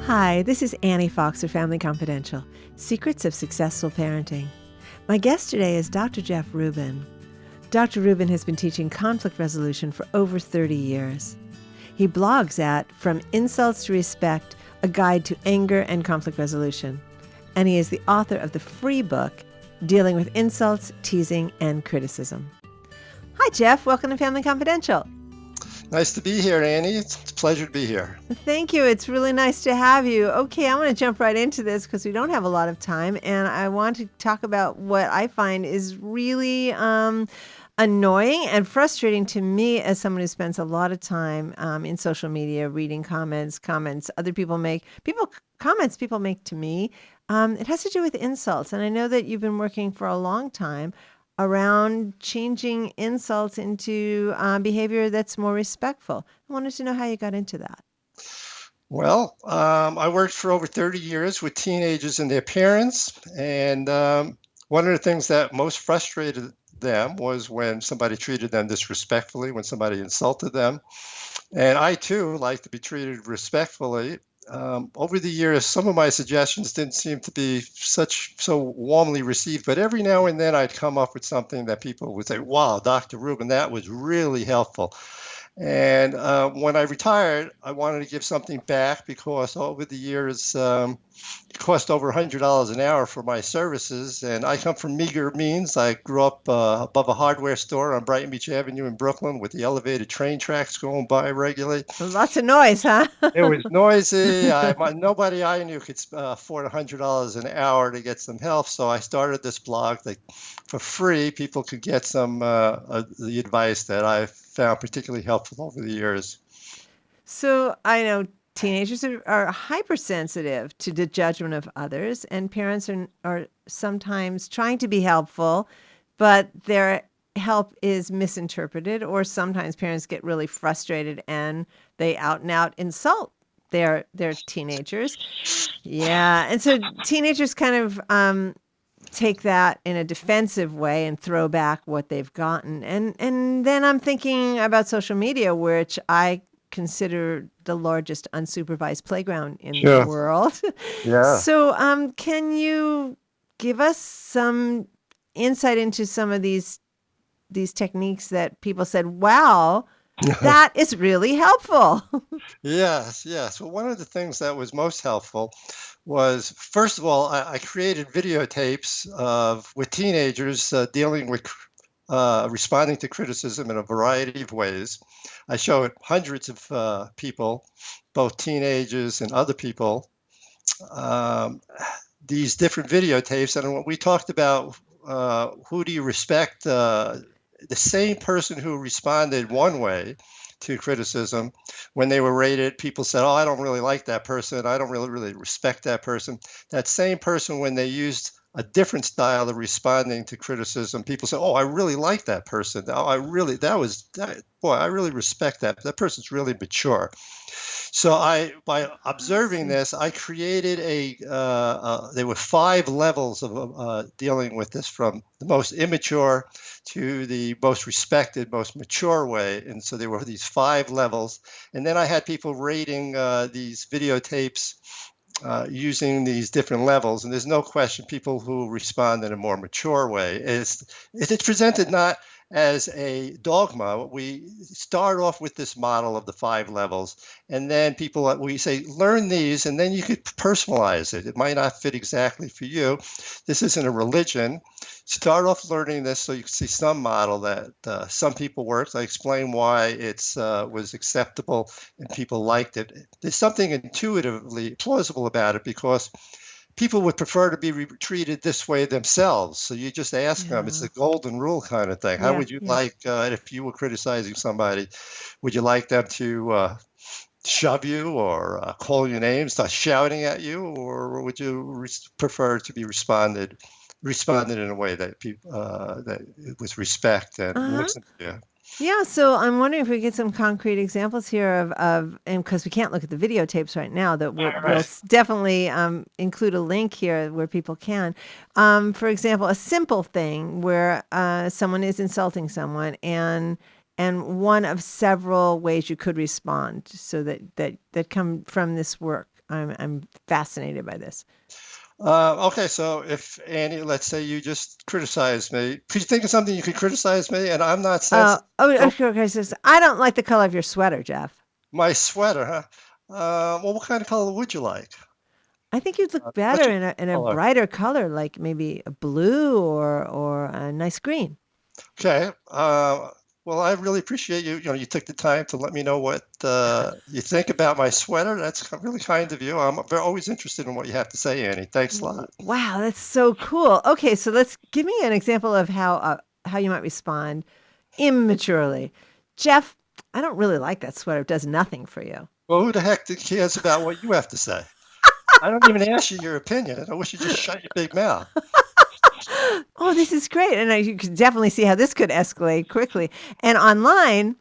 Hi, this is Annie Fox of Family Confidential, Secrets of Successful Parenting. My guest today is Dr. Jeff Rubin. Dr. Rubin has been teaching conflict resolution for over 30 years. He blogs at From Insults to Respect, A Guide to Anger and Conflict Resolution. And he is the author of the free book, Dealing with Insults, Teasing, and Criticism. Hi, Jeff. Welcome to Family Confidential. Nice to be here, Annie. It's a pleasure to be here. Thank you. It's really nice to have you. Okay, I'm going to jump right into this because we don't have a lot of time, and I want to talk about what I find is really annoying and frustrating to me as someone who spends a lot of time in social media, reading comments other people make, comments people make to me. It has to do with insults, and I know that you've been working for a long time around changing insults into behavior that's more respectful. I wanted to know how you got into that. Well, I worked for over 30 years with teenagers and their parents, and one of the things that most frustrated them was when somebody treated them disrespectfully, when somebody insulted them. And I, too, like to be treated respectfully. Over the years, some of my suggestions didn't seem to be so warmly received, but every now and then I'd come up with something that people would say, "Wow, Dr. Rubin, that was really helpful." And when I retired, I wanted to give something back because over the years, it cost over $100 an hour for my services. And I come from meager means. I grew up above a hardware store on Brighton Beach Avenue in Brooklyn with the elevated train tracks going by regularly. Lots of noise, huh? It was noisy. Nobody I knew could afford $100 an hour to get some help. So I started this blog that for free, people could get some the advice that I found particularly helpful over the years. So I know teenagers are hypersensitive to the judgment of others, and parents are sometimes trying to be helpful, but their help is misinterpreted, or sometimes parents get really frustrated and they out and out insult their teenagers. Yeah, and so teenagers kind of take that in a defensive way and throw back what they've gotten. And then I'm thinking about social media, which I consider the largest unsupervised playground in the world. Yeah. So can you give us some insight into some of these techniques that people said, wow, that is really helpful? Yes. Well, one of the things that was most helpful was, first of all, I created videotapes with teenagers dealing with responding to criticism in a variety of ways. I showed hundreds of people, both teenagers and other people, these different videotapes. And what we talked about, who do you respect? The same person who responded one way to criticism, when they were rated, people said, "Oh, I don't really like that person. I don't really respect that person." That same person, when they used a different style of responding to criticism, people say, "Oh, I really like that person. Oh, I really respect that. That person's really mature." So by observing this, I created there were 5 levels of dealing with this, from the most immature to the most respected, most mature way. And so there were these 5 levels. And then I had people rating these videotapes using these different levels. And there's no question people who respond in a more mature way. It's presented not as a dogma. We start off with this model of the 5 levels, and then we say, learn these, and then you could personalize it. It might not fit exactly for you. This isn't a religion. Start off learning this so you can see some model that some people worked. I explain why it was acceptable and people liked it. There's something intuitively plausible about it because people would prefer to be treated this way themselves. So you just ask them. It's the golden rule kind of thing. How would you like, if you were criticizing somebody, would you like them to shove you or call you names, start shouting at you, or would you prefer to be responded in a way that people that with respect and listen to you? Yeah, so I'm wondering if we get some concrete examples here of and because we can't look at the videotapes right now, that we'll definitely include a link here where people can. For example, a simple thing where someone is insulting someone, and one of several ways you could respond, so that come from this work. I'm fascinated by this. Okay, so if Annie, let's say you just criticized me, could you think of something you could criticize me and I'm not sensitive? Go Okay, okay. So I don't like the color of your sweater, Jeff. my sweater, huh? Well, what kind of color would you like? I think you'd look What's better your in a color? brighter color, like maybe a blue or a nice green. Okay. Well, I really appreciate you. You know, you took the time to let me know what you think about my sweater. That's really kind of you. I'm always interested in what you have to say, Annie. Thanks a lot. Wow, that's so cool. Okay, so let's give me an example of how you might respond immaturely. Jeff, I don't really like that sweater. It does nothing for you. Well, who the heck cares about what you have to say? I don't even ask you your opinion. I wish you just shut your big mouth. Oh, this is great. And you can definitely see how this could escalate quickly. And online,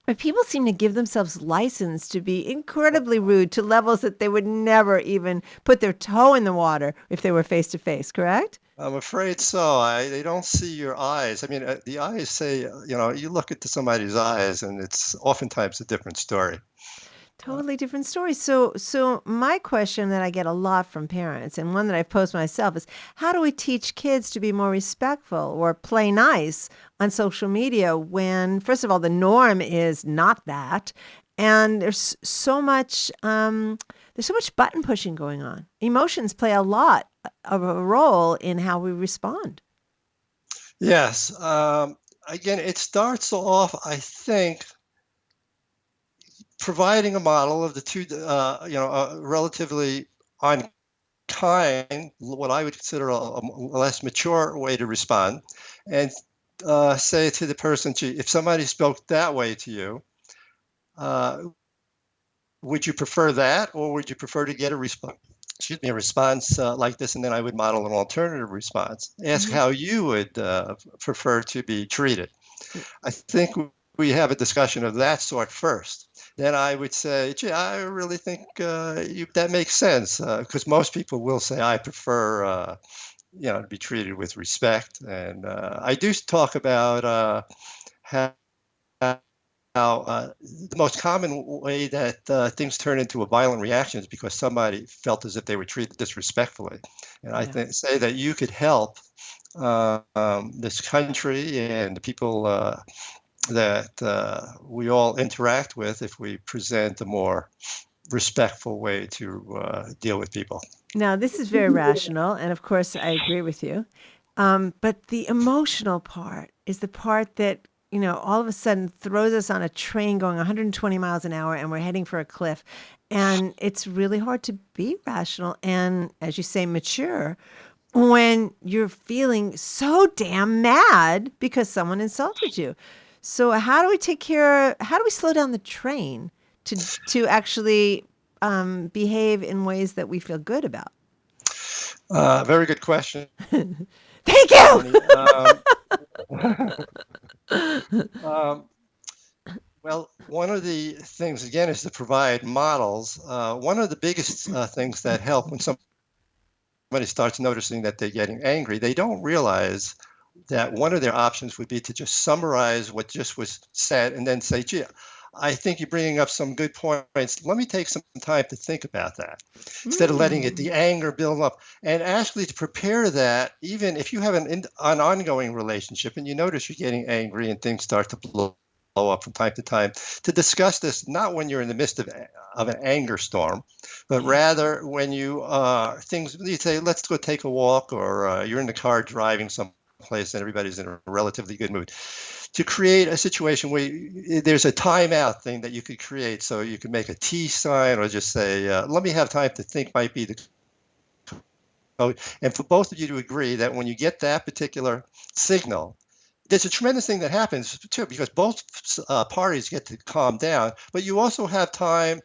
but people seem to give themselves license to be incredibly rude to levels that they would never even put their toe in the water if they were face to face, correct? I'm afraid so. They don't see your eyes. I mean, the eyes say, you know, you look into somebody's eyes, and it's oftentimes a different story. Uh, Totally different story. So my question that I get a lot from parents, and one that I've posed myself, is how do we teach kids to be more respectful or play nice on social media when, first of all, the norm is not that, and there's so much button pushing going on. Emotions play a lot of a role in how we respond. yes. Again, it starts off, I think, providing a model of the two, relatively unkind, what I would consider a less mature way to respond, and say to the person, gee, if somebody spoke that way to you, uh, would you prefer that, or would you prefer to get a response? Excuse me, a response like this, and then I would model an alternative response. Ask Hmm. how you would prefer to be treated. I think we have a discussion of that sort first. Then I would say, gee, I really think that makes sense because most people will say, I prefer, to be treated with respect. And I do talk about how the most common way that things turn into a violent reaction is because somebody felt as if they were treated disrespectfully. And I Yeah. think say that you could help this country and the people that we all interact with if we present a more respectful way to deal with people. Now, this is very rational, and of course, I agree with you. But the emotional part is the part that, all of a sudden throws us on a train going 120 miles an hour and we're heading for a cliff. And it's really hard to be rational and, as you say, mature when you're feeling so damn mad because someone insulted you. So, how do we slow down the train to actually behave in ways that we feel good about? Very good question, Thank you. Annie. Um, well, one of the things, again, is to provide models. One of the biggest things that help when somebody starts noticing that they're getting angry, they don't realize that one of their options would be to just summarize what just was said and then say, gee, I think you're bringing up some good points. Let me take some time to think about that instead of letting the Mm, anger build up. And actually, to prepare that, even if you have an ongoing relationship and you notice you're getting angry and things start to blow up from time to time, to discuss this not when you're in the midst of an anger storm, but yeah. rather when you say, let's go take a walk, or you're in the car driving someplace and everybody's in a relatively good mood, to create a situation where there's a timeout thing that you could create. So you can make a T sign or just say, let me have time to think might be the code. And for both of you to agree that when you get that particular signal, there's a tremendous thing that happens too, because both parties get to calm down, but you also have time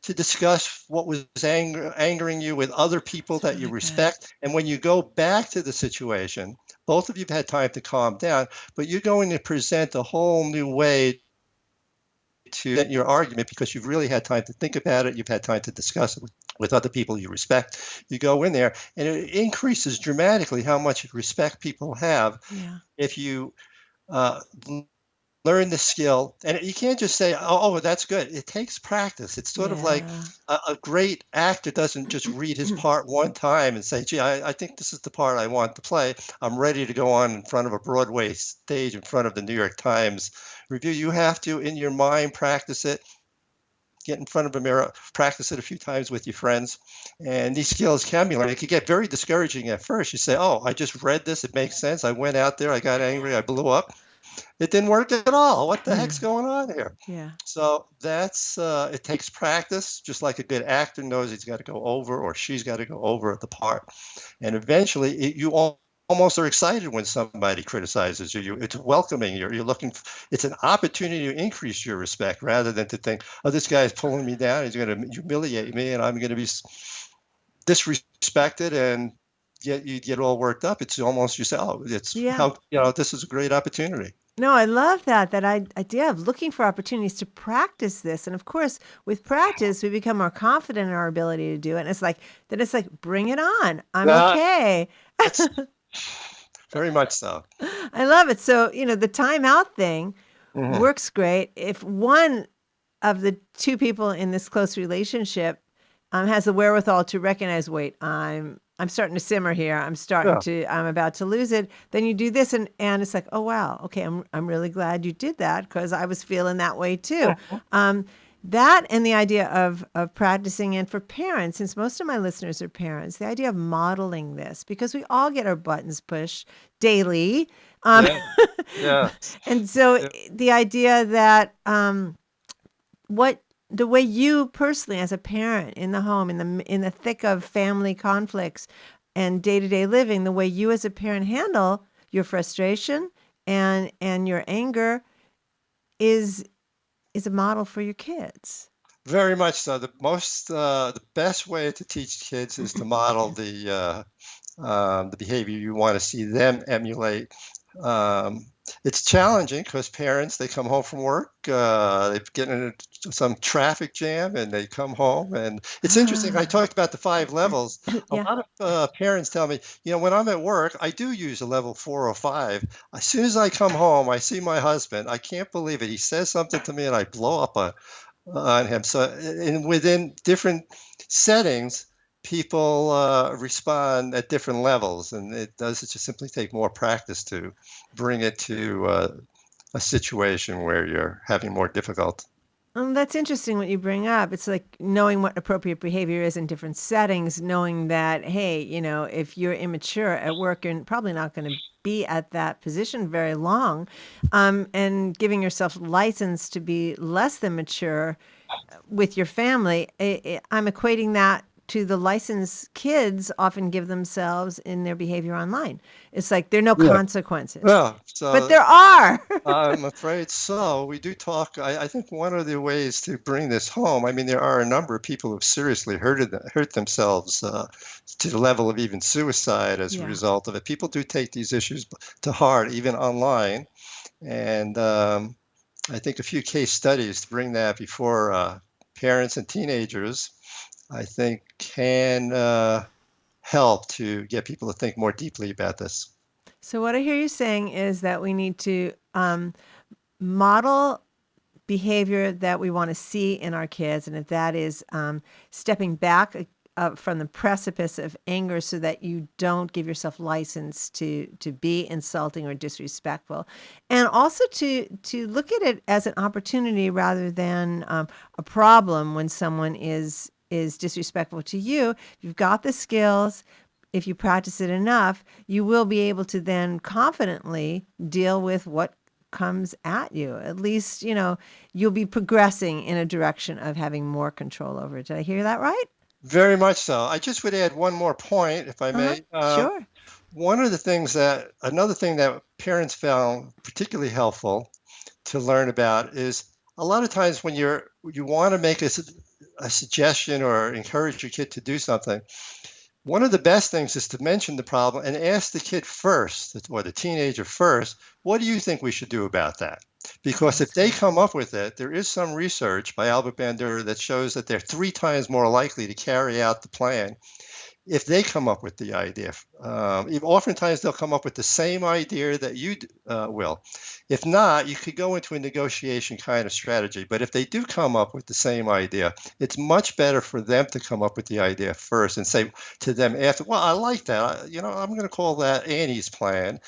to discuss what was angering you with other people It's that you really good. respect. And when you go back to the situation, both of you have had time to calm down, but you're going to present a whole new way to present your argument because you've really had time to think about it. You've had time to discuss it with other people you respect. You go in there, and it increases dramatically how much respect people have Yeah. if you uh, learn the skill, and you can't just say, "Oh, that's good." It takes practice. It's sort of like Yeah. a great actor doesn't just read his part one time and say, "Gee, I think this is the part I want to play. I'm ready to go on in front of a Broadway stage, in front of the New York Times Review." You have to, in your mind, practice it. Get in front of a mirror, practice it a few times with your friends, and these skills can be learned. It can get very discouraging at first. You say, "Oh, I just read this. It makes sense. I went out there. I got angry. I blew up. It didn't work at all. What the heck's going on here?" Yeah. So that's it takes practice, just like a good actor knows he's got to go over or she's got to go over the part. And eventually almost are excited when somebody criticizes you. It's welcoming. You're looking, it's an opportunity to increase your respect rather than to think, "Oh, this guy's pulling me down. He's going to humiliate me and I'm going to be disrespected," and yet you get all worked up. It's almost you say, "Oh, it's Yeah. how, this is a great opportunity." No, I love that idea of looking for opportunities to practice this. And of course, with practice, we become more confident in our ability to do it. And it's like, bring it on. I'm Yeah, okay. that's very much so. I love it. So, the timeout thing Mhm. works great. If one of the two people in this close relationship has the wherewithal to recognize, wait, I'm starting to simmer here. Yeah. I'm about to lose it. Then you do this, and it's like, oh wow, okay, I'm really glad you did that because I was feeling that way too. Mhm. That and the idea of practicing, and for parents, since most of my listeners are parents, the idea of modeling this because we all get our buttons pushed daily. Um, Yeah. Yeah. and so Yeah. the idea that what the way you personally as a parent in the home in the thick of family conflicts and day-to-day living, the way you as a parent handle your frustration and your anger is is a model for your kids. Very much so. The best way to teach kids is to model the behavior you want to see them emulate. Um, it's challenging because parents, they come home from work, they get into some traffic jam and they come home. And it's interesting. I Ah. talked about the 5 levels. A Yeah. lot of parents tell me, when I'm at work, I do use a level 4 or 5. As soon as I come home, I see my husband. I can't believe it. He says something to me and I blow up on him. So, and within different settings, people respond at different levels, and it does just simply take more practice to bring it to a situation where you're having more difficult. That's interesting what you bring up. It's like knowing what appropriate behavior is in different settings, knowing that, hey, if you're immature at work, you're probably not going to be at that position very long. And giving yourself license to be less than mature with your family. I'm equating that to the licensed kids often give themselves in their behavior online. It's like there are no Yeah. consequences, Yeah. but So there are. I'm afraid so. We do talk. I think one of the ways to bring this home, I mean, there are a number of people who've seriously hurt themselves to the level of even suicide as a Yeah. result of it. People do take these issues to heart, even online. And I think a few case studies to bring that before parents and teenagers, I think, can help to get people to think more deeply about this. So what I hear you saying is that we need to model behavior that we want to see in our kids, and if that is stepping back from the precipice of anger, so that you don't give yourself license to be insulting or disrespectful, and also to look at it as an opportunity rather than a problem when someone is disrespectful to you. You've got the skills. If you practice it enough, you will be able to then confidently deal with what comes at you. At least, you'll be progressing in a direction of having more control over it. Did I hear that right? Very much so. I just would add one more point, if I Uh-huh. may. Sure. Another thing that parents found particularly helpful to learn about is a lot of times when you want to make a suggestion or encourage your kid to do something. One of the best things is to mention the problem and ask the kid first, or the teenager first, what do you think we should do about that? Oh, Because if that's they good. come up with it, there is some research by Albert Bandura that shows that they're 3 times more likely to carry out the plan if they come up with the idea Oftentimes they'll come up with the same idea that you will. If not, you could go into a negotiation kind of strategy. But if they do come up with the same idea, it's much better for them to come up with the idea first and say to them after, well, I like that. I'm going to call that Annie's plan.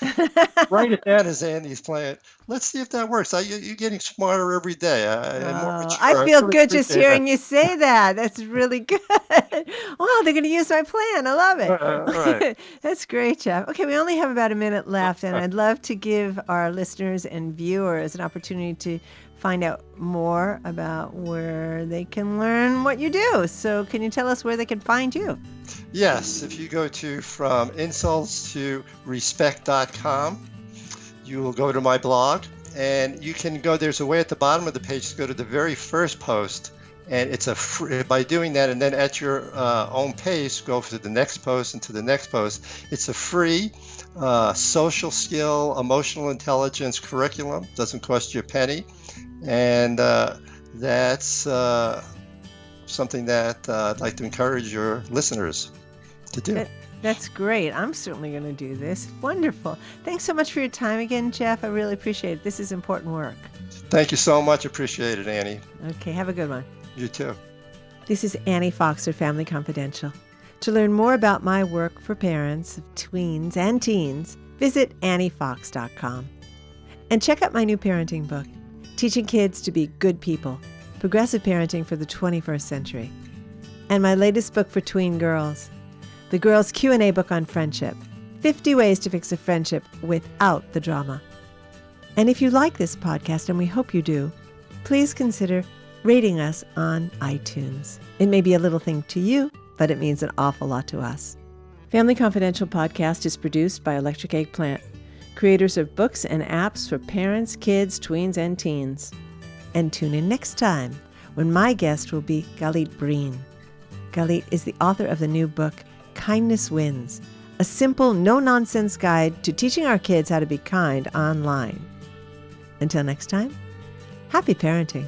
Write it down as Annie's plan. Let's see if that works. You're getting smarter every day and more Oh, I mature. I feel really good just appreciate that. hearing you say that. That's really good. Wow, they're going to use my plan. I love Right. it. That's great, Jeff. Okay, we only have about a minute left, and I'd love to give our listeners and viewers an opportunity to find out more about where they can learn what you do. So can you tell us where they can find you? Yes, if you go to from insults to respect.com, you will go to my blog, and you can go, there's a way at the bottom of the page to go to the very first post, and it's a free, by doing that, and then at your own pace, go to the next post and to the next post. It's a free social skill, emotional intelligence curriculum. Doesn't cost you a penny, and that's something that I'd like to encourage your listeners to do. That's great. I'm certainly going to do this. Wonderful. Thanks so much for your time again, Jeff. I really appreciate it. This is important work. Thank you so much. Appreciate it, Annie. Okay, have a good one. You too. This is Annie Foxer, Family Confidential. To learn more about my work for parents of tweens and teens, visit anniefox.com. And check out my new parenting book, Teaching Kids to Be Good People, Progressive Parenting for the 21st Century. And my latest book for tween girls, the Girls Q&A book on friendship, 50 Ways to Fix a Friendship Without the Drama. And if you like this podcast, and we hope you do, please consider rating us on iTunes. It may be a little thing to you, but it means an awful lot to us. Family Confidential podcast is produced by Electric Eggplant, creators of books and apps for parents, kids, tweens, and teens. And tune in next time when my guest will be Galit Breen. Galit is the author of the new book, Kindness Wins, a simple, no-nonsense guide to teaching our kids how to be kind online. Until next time, happy parenting.